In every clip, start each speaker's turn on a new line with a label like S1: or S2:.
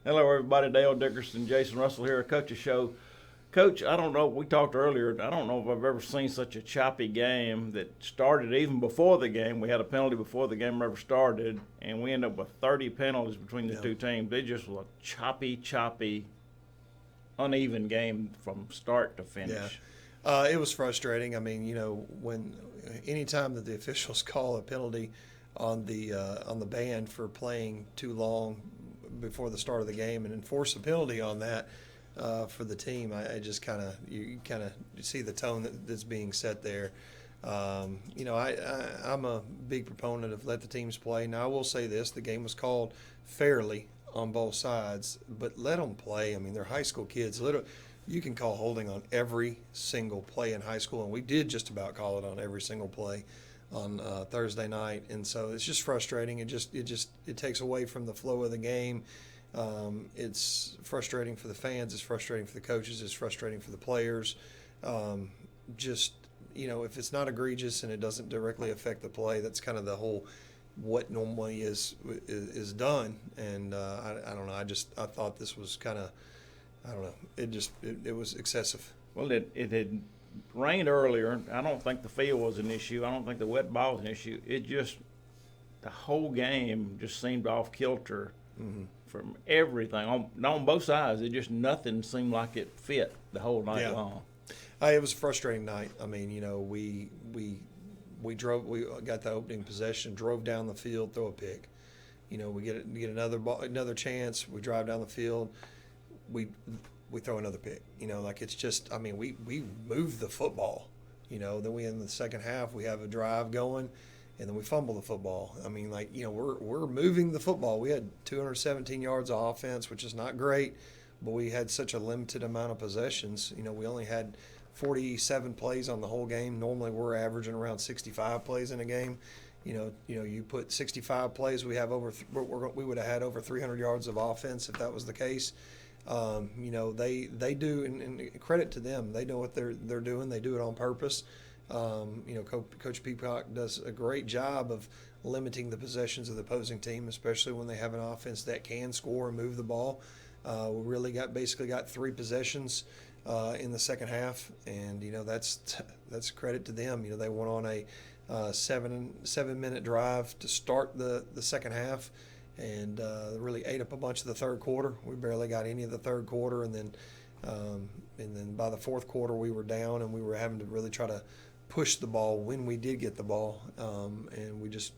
S1: Hello, everybody. Dale Dickerson, Jason Russell here, Coach's Show. Coach, I don't know. We talked earlier. I don't know if I've ever seen such a choppy game that started even before the game. We had a penalty before the game ever started, and we ended up with 30 penalties between the two teams. They just was a choppy, uneven game from start to finish.
S2: Yeah. It was frustrating. I mean, when anytime that the officials call a penalty on the band for playing too long before the start of the game and enforce a penalty on that for the team, I just you see the tone that's being set there. I'm a big proponent of let the teams play. Now I will say this: the game was called fairly on both sides, but let them play. I mean, they're high school kids. You can call holding on every single play in high school, and we did just about call it on every single play on Thursday night. And so it's just frustrating. It takes away from the flow of the game. It's frustrating for the fans. It's frustrating for the coaches. It's frustrating for the players. If it's not egregious and it doesn't directly affect the play, that's kind of the whole what normally is done. And I don't know. I thought this was kind of, I don't know. It was excessive.
S1: Well, it had rained earlier. I don't think the field was an issue. I don't think the wet ball was an issue. The whole game just seemed off kilter from everything on both sides. Nothing seemed like it fit the whole night long.
S2: It was a frustrating night. I mean, we got the opening possession, drove down the field, throw a pick. We get another chance. We drive down the field. We throw another pick. It's just, I mean, we move the football. Then we in the second half we have a drive going, and then we fumble the football. I mean, we're moving the football. We had 217 yards of offense, which is not great, but we had such a limited amount of possessions. We only had 47 plays on the whole game. Normally we're averaging around 65 plays in a game. You put 65 plays, we would have had over 300 yards of offense if that was the case. They do, and credit to them. They know what they're doing. They do it on purpose. Coach Peacock does a great job of limiting the possessions of the opposing team, especially when they have an offense that can score and move the ball. We really basically got 3 possessions in the second half, and that's credit to them. They went on a 7-minute drive to start the second half. And really ate up a bunch of the third quarter. We barely got any of the third quarter, and then by the fourth quarter we were down, and we were having to really try to push the ball when we did get the ball, and we just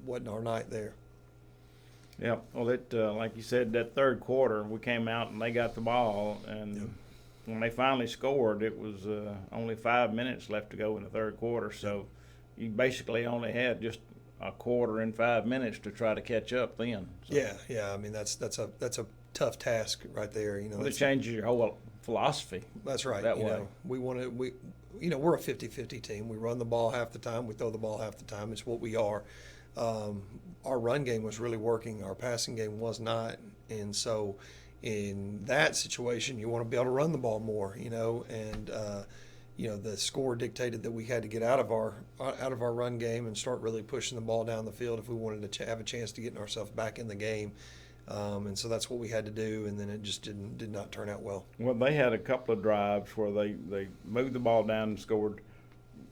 S2: wasn't our night there.
S1: Yeah, well, like you said, that third quarter we came out and they got the ball, and when they finally scored, it was only 5 minutes left to go in the third quarter. So you basically only had just a quarter and 5 minutes to try to catch up then. So.
S2: Yeah. I mean, that's a tough task right there.
S1: It changes your whole philosophy.
S2: That's right.
S1: That way.
S2: We're a 50-50 team. We run the ball half the time. We throw the ball half the time. It's what we are. Our run game was really working. Our passing game was not. And so in that situation, you want to be able to run the ball more, and the score dictated that we had to get out of our run game and start really pushing the ball down the field if we wanted to have a chance to get ourselves back in the game. And so that's what we had to do, and then it just did not turn out well.
S1: Well, they had a couple of drives where they moved the ball down and scored.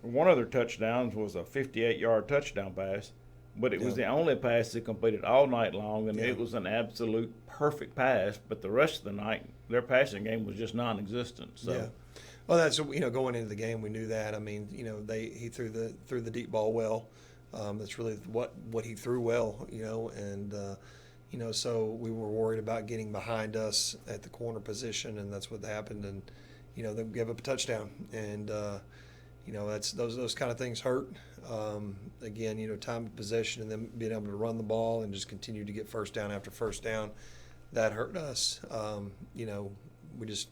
S1: One of their touchdowns was a 58-yard touchdown pass, but it was the only pass they completed all night long, and it was an absolute perfect pass. But the rest of the night, their passing game was just non-existent. So.
S2: Yeah. Well, that's going into the game, we knew that. I mean, he threw the deep ball well. That's really what he threw well, and so we were worried about getting behind us at the corner position, and that's what happened. And they gave up a touchdown, and that's those kind of things hurt. Again, time of possession and then being able to run the ball and just continue to get first down after first down, that hurt us. We just.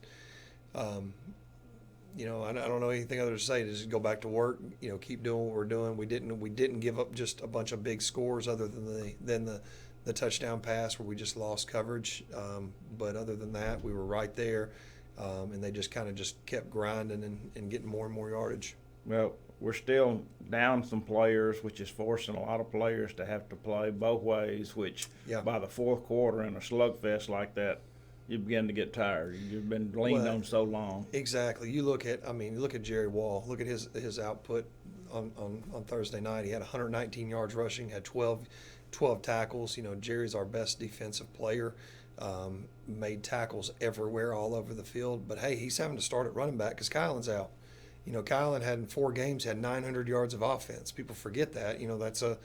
S2: I don't know anything other to say. Just go back to work. Keep doing what we're doing. We didn't give up just a bunch of big scores other than the touchdown pass where we just lost coverage. But other than that, we were right there, and they just kind of just kept grinding and getting more and more yardage.
S1: Well, we're still down some players, which is forcing a lot of players to have to play both ways, which
S2: Yeah.
S1: by the fourth quarter in a slugfest like that, you begin to get tired. You've been leaned on so long.
S2: Exactly. You look at Jerry Wall. Look at his output on Thursday night. He had 119 yards rushing, had 12 tackles. You know, Jerry's our best defensive player. Made tackles everywhere, all over the field. But hey, he's having to start at running back because Kylan's out. You know, Kylan had in 4 games had 900 yards of offense. People forget that. You know, that's a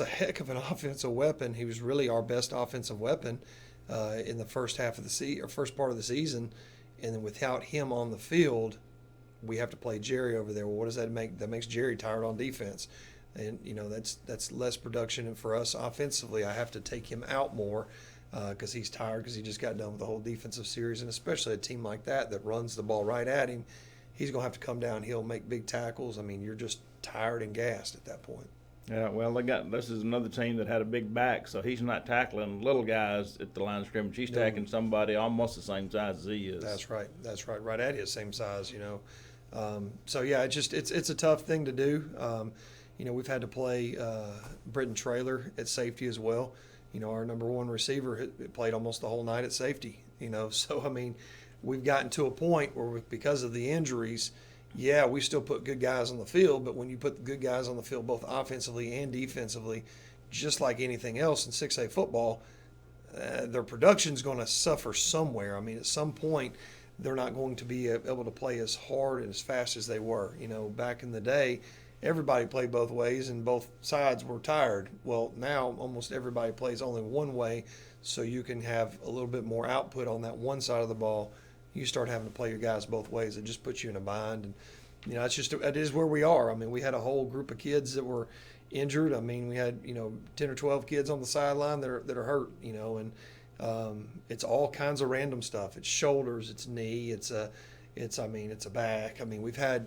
S2: heck of an offensive weapon. He was really our best offensive weapon in the first half of the first part of the season. And then without him on the field, we have to play Jerry over there. Well, what does that make? That makes Jerry tired on defense. And, you know, that's less production. And for us offensively, I have to take him out more because he's tired because he just got done with the whole defensive series. And especially a team like that runs the ball right at him, he's going to have to come downhill, make big tackles. I mean, you're just tired and gassed at that point.
S1: Yeah, well, this is another team that had a big back, so he's not tackling little guys at the line of scrimmage. He's tackling somebody almost the same size as he is.
S2: That's right. Right at his same size, you know. So yeah, it's a tough thing to do. You know, we've had to play Britton Traylor at safety as well. You know, our number one receiver played almost the whole night at safety. You know, so I mean, we've gotten to a point where because of the injuries, yeah, we still put good guys on the field, but when you put the good guys on the field both offensively and defensively, just like anything else in 6A football, their production's going to suffer somewhere. I mean, at some point, they're not going to be able to play as hard and as fast as they were. You know, back in the day, everybody played both ways and both sides were tired. Well, now almost everybody plays only one way, so you can have a little bit more output on that one side of the ball. You start having to play your guys both ways. It just puts you in a bind. And, you know, it is where we are. I mean, we had a whole group of kids that were injured. I mean, we had, you know, 10 or 12 kids on the sideline that are hurt, you know, and it's all kinds of random stuff. It's shoulders, it's knee, it's a back. I mean, we've had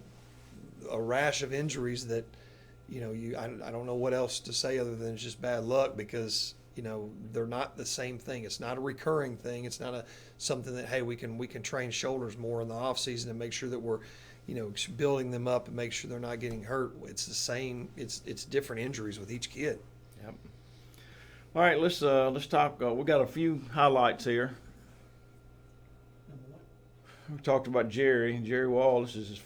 S2: a rash of injuries that, you know, I don't know what else to say other than it's just bad luck because, you know, they're not the same thing. It's not a recurring thing. It's not something that, hey, we can train shoulders more in the off season and make sure that we're, you know, building them up and make sure they're not getting hurt. It's the same. It's different injuries with each kid.
S1: Yep. All right, let's talk. We got a few highlights here. We talked about Jerry Wall. This is his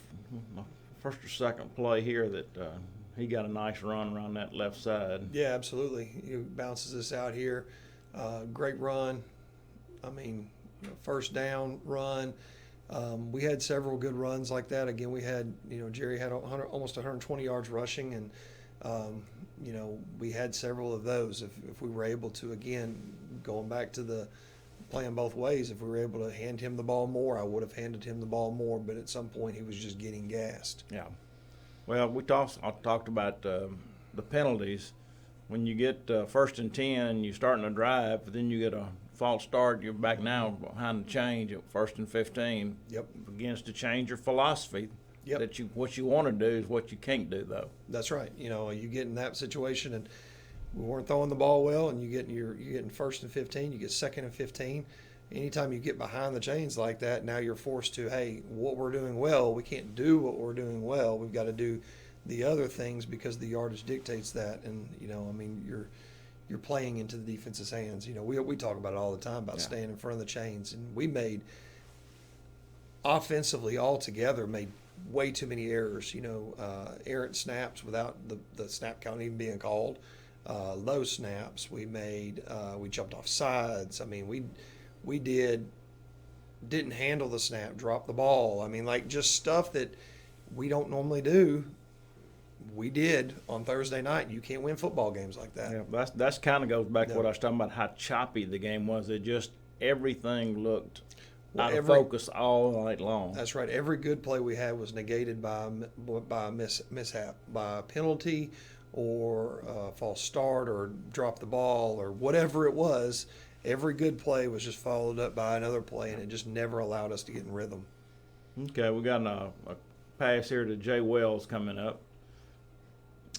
S1: first or second play here that he got a nice run around that left side.
S2: Yeah, absolutely. He bounces this out here. Great run. I mean, first down run. We had several good runs like that. Again, we had, you know, Jerry had almost 120 yards rushing, and, you know, we had several of those. If we were able to, again, going back to the playing both ways, if we were able to hand him the ball more, I would have handed him the ball more, but at some point he was just getting gassed.
S1: Yeah. Well, I talked about the penalties. When you get 1st and 10, you're starting to drive, but then you get a false start. You're back now behind the change at 1st and 15.
S2: Yep.
S1: It begins to change your philosophy.
S2: Yep.
S1: That what you want to do is what you can't do, though.
S2: That's right. You know, you get in that situation, and we weren't throwing the ball well, and you're getting 1st and 15. You get 2nd and 15. Anytime you get behind the chains like that, now you're forced to, hey, what we're doing well, we can't do what we're doing well. We've got to do the other things because the yardage dictates that. And, you know, I mean, you're playing into the defense's hands. You know, we talk about it all the time about staying in front of the chains. And we made, offensively altogether, made way too many errors. You know, errant snaps without the snap count even being called. Low snaps. We jumped off sides. I mean, we didn't handle the snap, dropped the ball. I mean, like just stuff that we don't normally do. We did on Thursday night. You can't win football games like that.
S1: Yeah, that's kind of goes back to what I was talking about, how choppy the game was. It just everything looked out of focus all night long.
S2: That's right. Every good play we had was negated by a mishap, by a penalty or a false start or drop the ball or whatever it was. Every good play was just followed up by another play, and it just never allowed us to get in rhythm.
S1: Okay, we got a pass here to Jay Wells coming up.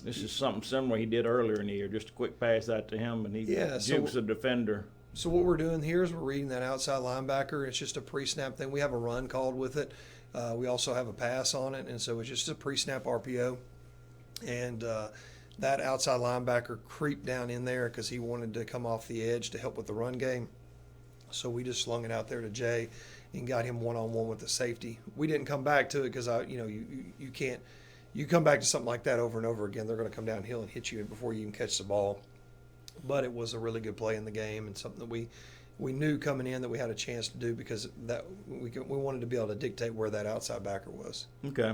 S1: This is something similar he did earlier in the year, just a quick pass out to him, and he jukes the defender.
S2: So what we're doing here is we're reading that outside linebacker. It's just a pre-snap thing. We have a run called with it, We also have a pass on it, and so it's just a pre-snap RPO. And that outside linebacker creeped down in there because he wanted to come off the edge to help with the run game. So we just slung it out there to Jay and got him one-on-one with the safety. We didn't come back to it because you can't. You come back to something like that over and over again, they're going to come downhill and hit you before you even catch the ball. But it was a really good play in the game and something that we knew coming in that we had a chance to do because that we wanted to be able to dictate where that outside backer was.
S1: Okay.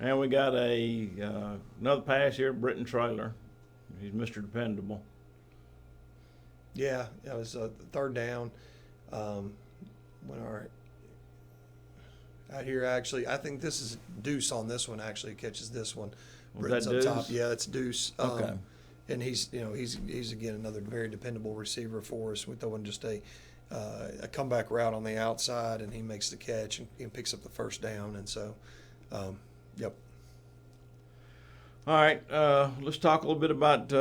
S1: And we got another pass here, Britton Traylor. He's Mr. Dependable.
S2: Yeah, it was a third down. When our out here actually, I think this is Deuce on this one. Actually catches this one.
S1: Was that
S2: up
S1: Deuce?
S2: top. Yeah, it's Deuce.
S1: Okay.
S2: And he's again another very dependable receiver for us. We throw in just a comeback route on the outside, and he makes the catch and picks up the first down. And so, yep.
S1: All right, let's talk a little bit about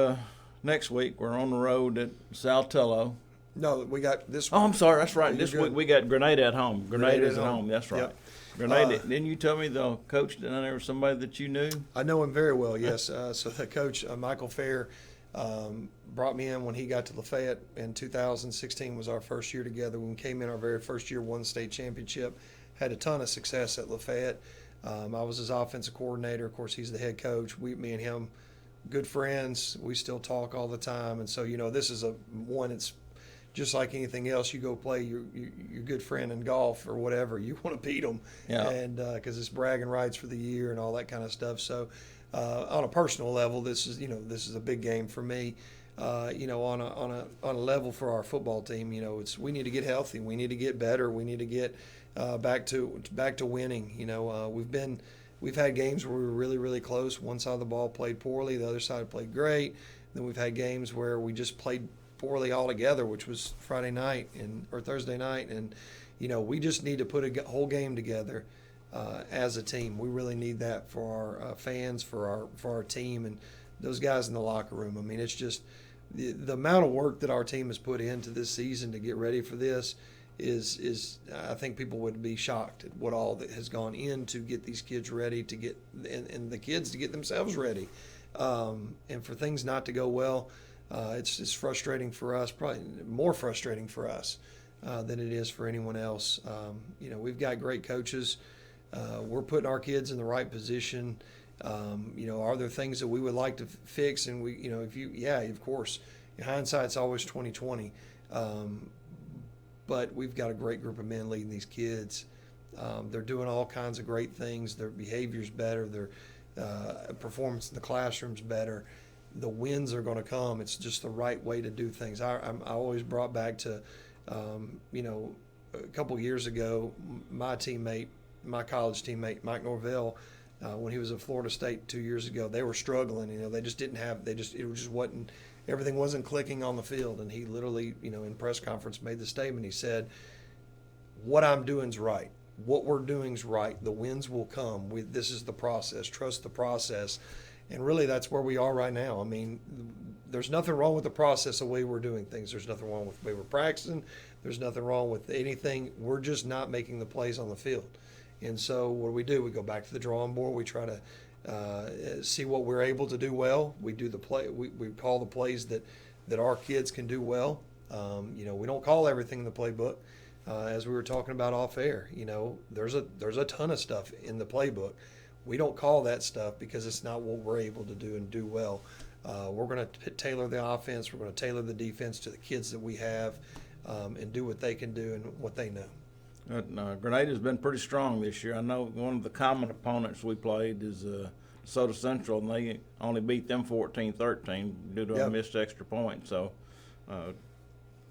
S1: next week. We're on the road at Saltillo.
S2: No, we got this.
S1: Oh, I'm sorry. That's right.
S2: You're
S1: This
S2: good.
S1: week we got Grenada at home. Grenada is at home. That's right.
S2: Yep.
S1: Grenada. Didn't you tell me the coach down there was somebody that you knew?
S2: I know him very well, yes. So the coach, Michael Fair, brought me in when he got to Lafayette in 2016 was our first year together. When we came in our very first year, won the state championship, had a ton of success at Lafayette. I was his offensive coordinator. Of course, he's the head coach. Me and him, good friends. We still talk all the time. And so, this is one it's just like anything else. You go play your good friend in golf or whatever. You want to beat them,
S1: Yeah.
S2: and because it's bragging rights for the year and all that kind of stuff. So, on a personal level, this is a big game for me. On a level for our football team, we need to get healthy. We need to get better. We need to get back to winning. We've had games where we were really, really close. One side of the ball played poorly, the other side played great. Then we've had games where we just played poorly altogether, which was Friday night or Thursday night, and we just need to put a whole game together as a team. We really need that for our fans, for our team, and those guys in the locker room. I mean, it's just the amount of work that our team has put into this season to get ready for this is I think people would be shocked at what all that has gone in to get these kids ready to get and the kids to get themselves ready, and for things not to go well. It's frustrating for us, probably more frustrating for us than it is for anyone else. We've got great coaches. We're putting our kids in the right position. Are there things that we would like to fix? And of course, hindsight's always 20/20. But we've got a great group of men leading these kids. They're doing all kinds of great things. Their behavior's better. Their performance in the classroom's better. The wins are going to come. It's just the right way to do things. I always brought back to, a couple years ago, my college teammate, Mike Norvell, when he was at Florida State 2 years ago, they were struggling. They just didn't have. It just wasn't. Everything wasn't clicking on the field, and he literally, in press conference, made the statement. He said, "What I'm doing's right. What we're doing's right. The wins will come. This is the process. Trust the process." And really, that's where we are right now. I mean, there's nothing wrong with the process, the way we're doing things. There's nothing wrong with the way we're practicing. There's nothing wrong with anything. We're just not making the plays on the field. And so what do? We go back to the drawing board. We try to see what we're able to do well. We do the play. We call the plays that our kids can do well. We don't call everything in the playbook. As we were talking about off air, there's a ton of stuff in the playbook. We don't call that stuff because it's not what we're able to do and do well. We're going to tailor the offense. We're going to tailor the defense to the kids that we have, and do what they can do and what they know.
S1: Grenada's been pretty strong this year. I know one of the common opponents we played is DeSoto Central, and they only beat them 14-13 due to a missed extra point. So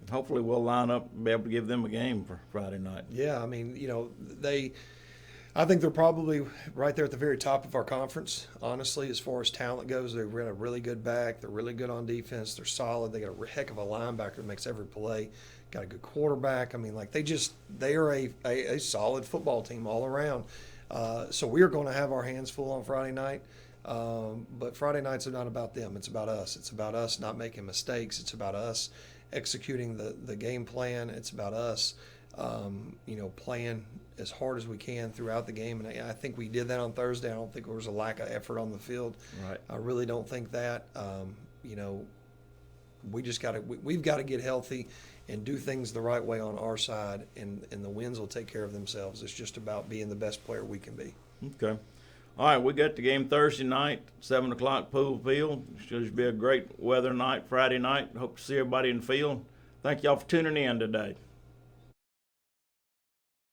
S1: hopefully we'll line up and be able to give them a game for Friday night.
S2: Yeah, I mean, I think they're probably right there at the very top of our conference, honestly, as far as talent goes. They've got a really good back. They're really good on defense. They're solid. They got a heck of a linebacker that makes every play. Got a good quarterback. I mean, they are a solid football team all around. So we're going to have our hands full on Friday night. But Friday nights are not about them. It's about us. It's about us not making mistakes. It's about us executing the game plan. It's about us playing as hard as we can throughout the game. And I think we did that on Thursday. I don't think there was a lack of effort on the field.
S1: Right.
S2: I really don't think that. We've got to get healthy and do things the right way on our side, and the wins will take care of themselves. It's just about being the best player we can be.
S1: Okay. All right, we got the game Thursday night, 7 o'clock, Pool Field. Should be a great weather night Friday night. Hope to see everybody in the field. Thank y'all for tuning in today.